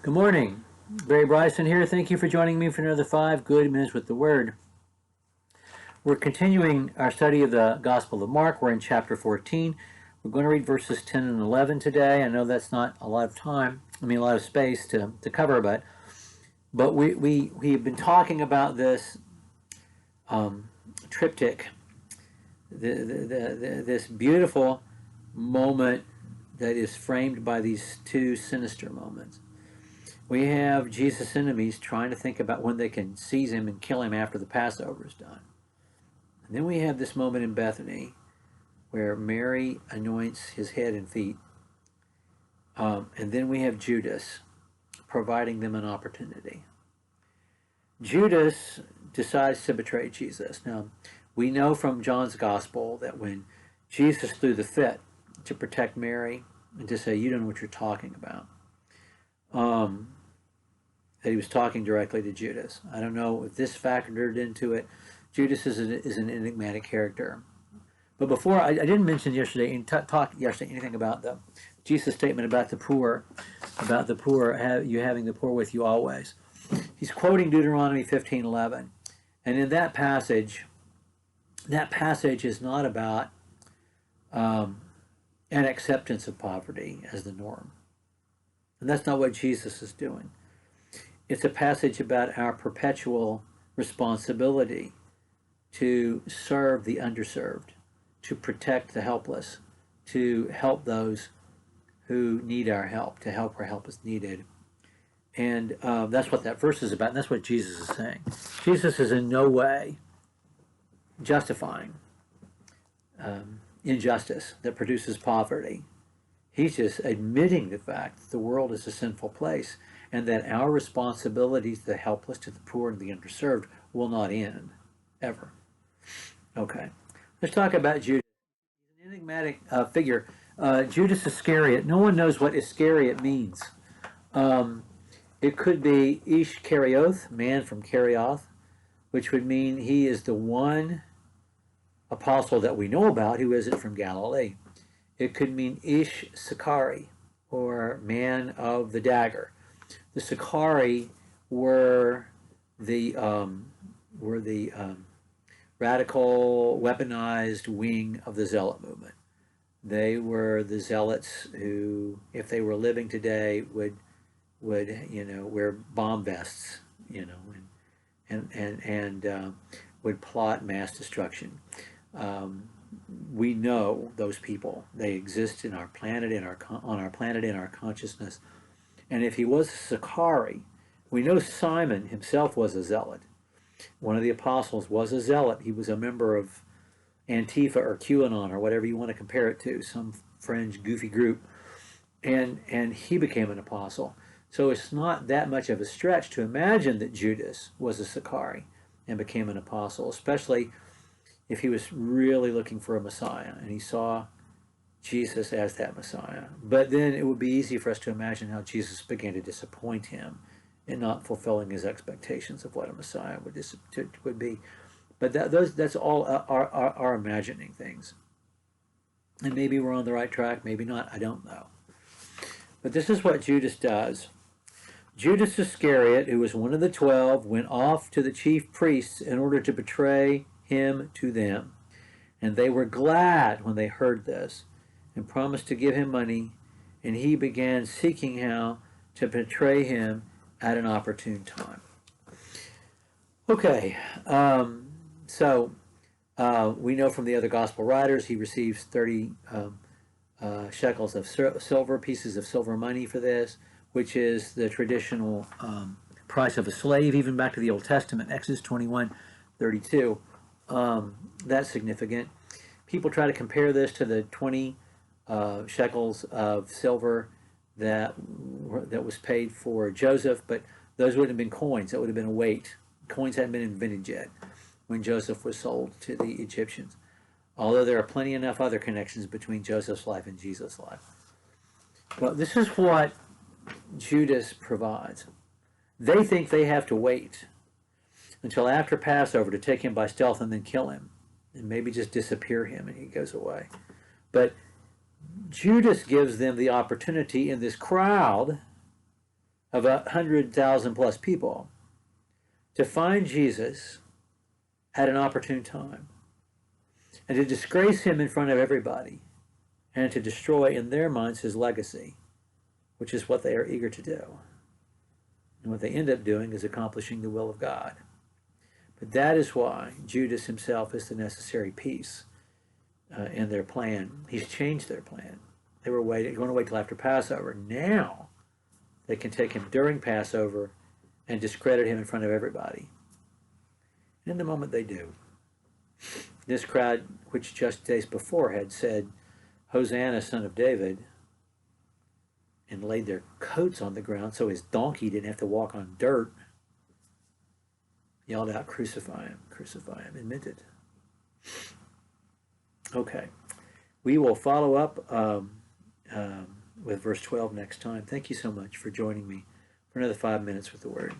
Good morning. Barry Bryson here. Thank you for joining me for another 5 good minutes with the Word. We're continuing our study of the Gospel of Mark. We're in chapter 14. We're going to read verses 10 and 11 today. I know that's not a lot of time, a lot of space to cover, but we have been talking about this triptych, this beautiful moment that is framed by these two sinister moments. We have Jesus' enemies trying to think about when they can seize him and kill him after the Passover is done. And then we have this moment in Bethany where Mary anoints his head and feet. And then we have Judas providing them an opportunity. Judas decides to betray Jesus. Now, we know from John's Gospel that when Jesus threw the fit to protect Mary and to say, you don't know what you're talking about, that he was talking directly to Judas. I don't know if this factored into it. Judas is an enigmatic character. But before, I didn't mention yesterday, talk yesterday anything about the Jesus' statement about the poor, you having the poor with you always. He's quoting Deuteronomy 15:11, and in that passage is not about an acceptance of poverty as the norm, and that's not what Jesus is doing. It's a passage about our perpetual responsibility to serve the underserved, to protect the helpless, to help those who need our help, to help where help is needed. And that's what that verse is about, and that's what Jesus is saying. Jesus is in no way justifying injustice that produces poverty. He's just admitting the fact that the world is a sinful place and that our responsibility to the helpless, to the poor, and the underserved will not end, ever. Okay, let's talk about Judas. He's an enigmatic figure. Judas Iscariot, no one knows what Iscariot means. It could be Ish Karioth, man from Karioth, which would mean he is the one apostle that we know about who isn't from Galilee. It could mean Ish Sakari, or man of the dagger. The Sicarii were the radical, weaponized wing of the Zealot movement. They were the zealots who, if they were living today, would wear bomb vests, and would plot mass destruction. We know those people. They exist in our planet, on our planet, in our consciousness. And if he was a Sicarii, we know Simon himself was a zealot. One of the apostles was a zealot. He was a member of Antifa or QAnon or whatever you want to compare it to, some fringe, goofy group. And he became an apostle. So it's not that much of a stretch to imagine that Judas was a Sicarii and became an apostle, especially if he was really looking for a Messiah and he saw Jesus as that Messiah. But then it would be easy for us to imagine how Jesus began to disappoint him in not fulfilling his expectations of what a Messiah would be. But that's all our imagining things. And maybe we're on the right track, maybe not, I don't know. But this is what Judas does. Judas Iscariot, who was one of the 12, went off to the chief priests in order to betray him to them. And they were glad when they heard this and promised to give him money, and he began seeking how to betray him at an opportune time. Okay, so we know from the other gospel writers he receives 30 shekels of silver, pieces of silver money for this, which is the traditional price of a slave, even back to the Old Testament, Exodus 21:32. That's significant. People try to compare this to the 20 shekels of silver that was paid for Joseph, but those wouldn't have been coins. That would have been a weight. Coins hadn't been invented yet when Joseph was sold to the Egyptians, although there are plenty enough other connections between Joseph's life and Jesus' life. Well, this is what Judas provides. They think they have to wait until after Passover to take him by stealth and then kill him and maybe just disappear him and he goes away. But Judas gives them the opportunity in this crowd of 100,000 plus people to find Jesus at an opportune time and to disgrace him in front of everybody and to destroy in their minds his legacy, which is what they are eager to do. And what they end up doing is accomplishing the will of God. But that is why Judas himself is the necessary piece in their plan. He's changed their plan. They were going to wait till after Passover. Now they can take him during Passover and discredit him in front of everybody. And the moment they do, this crowd, which just days before had said, Hosanna, son of David, and laid their coats on the ground so his donkey didn't have to walk on dirt, yelled out, crucify him, and meant it. Okay, we will follow up with verse 12 next time. Thank you so much for joining me for another 5 minutes with the Word.